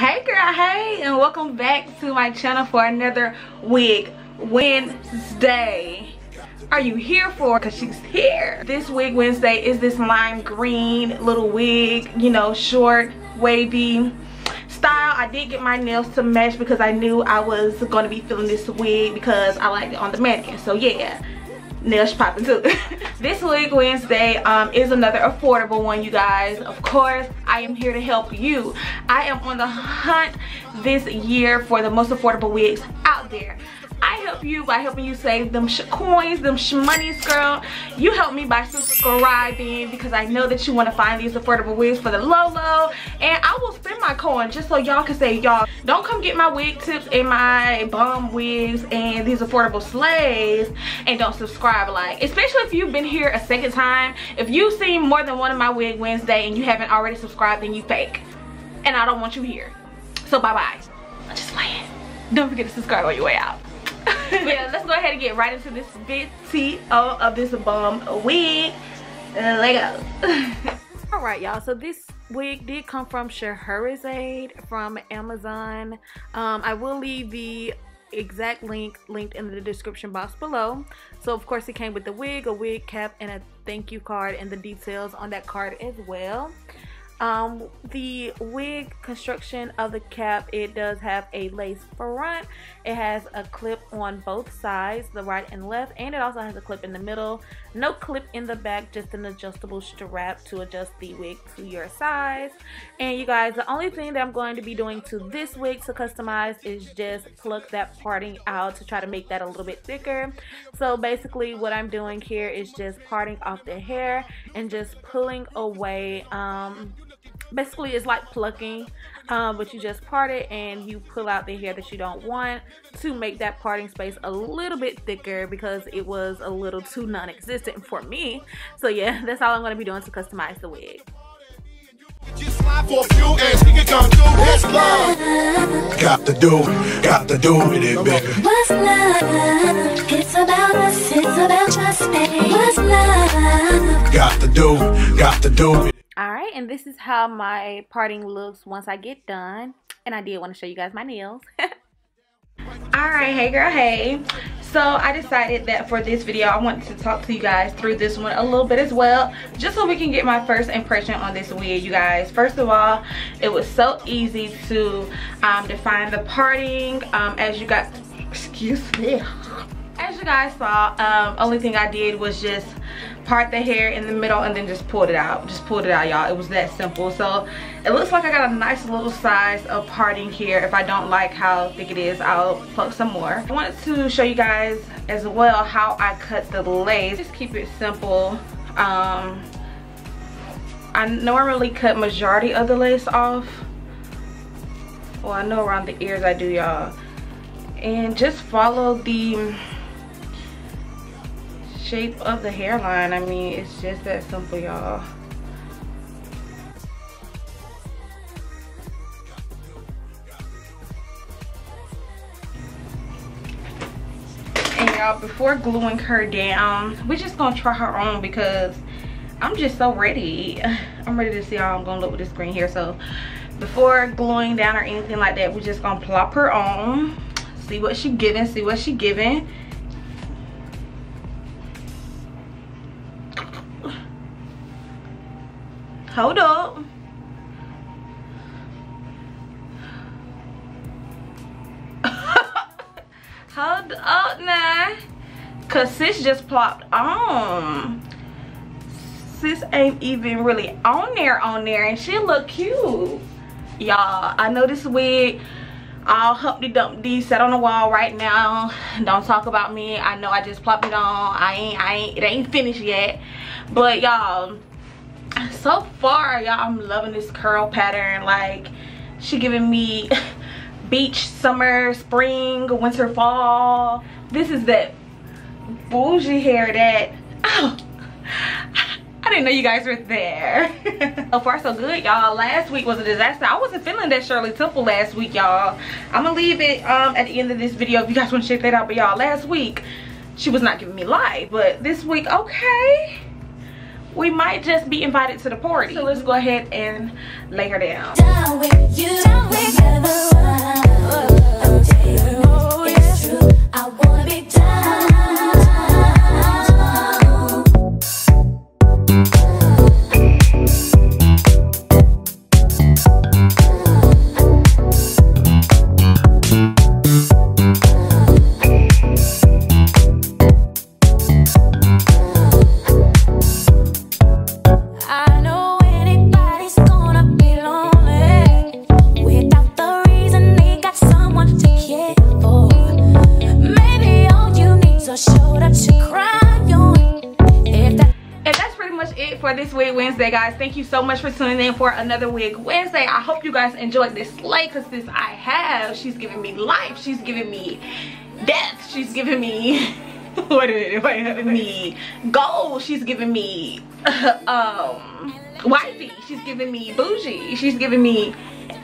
Hey girl, hey, and welcome back to my channel for another wig Wednesday. Are you here for? Because she's here. This wig Wednesday is this lime green little wig, you know, short, wavy style. I did get my nails to match because I knew I was going to be feeling this wig because I liked it on the mannequin. So yeah, nails popping too. This wig Wednesday is another affordable one, you guys. Of course, I am here to help you. I am on the hunt this year for the most affordable wigs out there. I help you by helping you save them coins, them monies, girl. You help me by subscribing because I know that you want to find these affordable wigs for the low. And I will spend my coin just so y'all can say, y'all, don't come get my wig tips and my bum wigs and these affordable slays and don't subscribe. Like, especially if you've been here a second time. If you've seen more than one of my wig Wednesday and you haven't already subscribed, then you fake. And I don't want you here. So bye-bye. I'm just playing. Don't forget to subscribe on your way out. But yeah, let's go ahead and get right into this video of this bum wig. Let go. Alright y'all, so this wig did come from Scheherazade from Amazon. I will leave the exact link linked in the description box below. So of course it came with the wig, a wig cap, and a thank you card, and the details on that card as well. The wig construction of the cap, it does have a lace front. It has a clip on both sides, the right and left, and it also has a clip in the middle. No clip in the back, just an adjustable strap to adjust the wig to your size. And you guys, the only thing that I'm going to be doing to this wig to customize is just pluck that parting out to try to make that a little bit thicker. So basically what I'm doing here is just parting off the hair and just pulling away. Basically it's like plucking, but you just part it and you pull out the hair that you don't want to make that parting space a little bit thicker because it was a little too non-existent for me. So yeah, that's all I'm going to be doing to customize the wig. Got to do with it, baby. What's love? It's about us, it's about trust, baby. What's love? Got to do with it. Alright, and this is how my parting looks once I get done. And I did want to show you guys my nails. Alright, hey girl, hey. So I decided that for this video I wanted to talk to you guys through this one a little bit as well, just so we can get my first impression on this wig, you guys. First of all, it was so easy to define the parting. As you guys, excuse me, as you guys saw, only thing I did was just part the hair in the middle and then just pulled it out. Just pulled it out, y'all. It was that simple. So it looks like I got a nice little size of parting here. If I don't like how thick it is, I'll pluck some more. I wanted to show you guys as well how I cut the lace. Just keep it simple. I normally cut majority of the lace off. Well, I know around the ears I do, y'all. And just follow the shape of the hairline. I mean, it's just that simple, y'all. And y'all, before gluing her down, we're just gonna try her on because I'm just so ready. I'm ready to see how I'm gonna look with this green hair. So before gluing down or anything like that, we're just gonna plop her on, see what she giving, see what she giving. Hold up. Hold up now. Cause sis just plopped on. Sis ain't even really on there and she look cute. Y'all, I know this wig all Humpty Dumpty set on the wall right now. Don't talk about me. I know I just plopped it on. It ain't finished yet. But y'all, so far, y'all, I'm loving this curl pattern. Like, she giving me beach, summer, spring, winter, fall. This is that bougie hair that, oh, I didn't know you guys were there. So far so good, y'all. Last week was a disaster. I wasn't feeling that Shirley Temple last week, y'all. I'm gonna leave it at the end of this video if you guys want to check that out. But y'all, last week she was not giving me life, but this week, okay, we might just be invited to the party. So let's go ahead and lay her down. Wig Wednesday, guys. Thank you so much for tuning in for another Wig Wednesday. I hope you guys enjoyed this slay, because this I have. She's giving me life. She's giving me death. She's giving me wait, me gold. She's giving me wifey. She's giving me bougie. She's giving me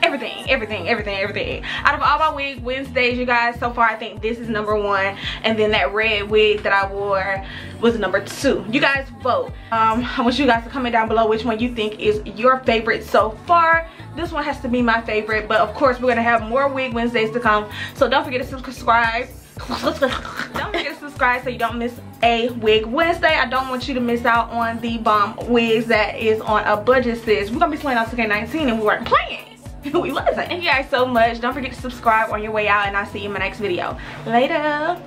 everything. Out of all my Wig Wednesdays, you guys, so far I think this is #1, and then that red wig that I wore was #2. You guys vote. I want you guys to comment down below which one you think is your favorite so far. This one has to be my favorite, but of course we're gonna have more Wig Wednesdays to come, so don't forget to subscribe. Don't forget to subscribe so you don't miss a Wig Wednesday. I don't want you to miss out on the bomb wigs that is on a budget, sis. We're gonna be playing on 2K19 and we weren't playing. We wasn't. Thank you guys so much. Don't forget to subscribe on your way out, and I'll see you in my next video. Later.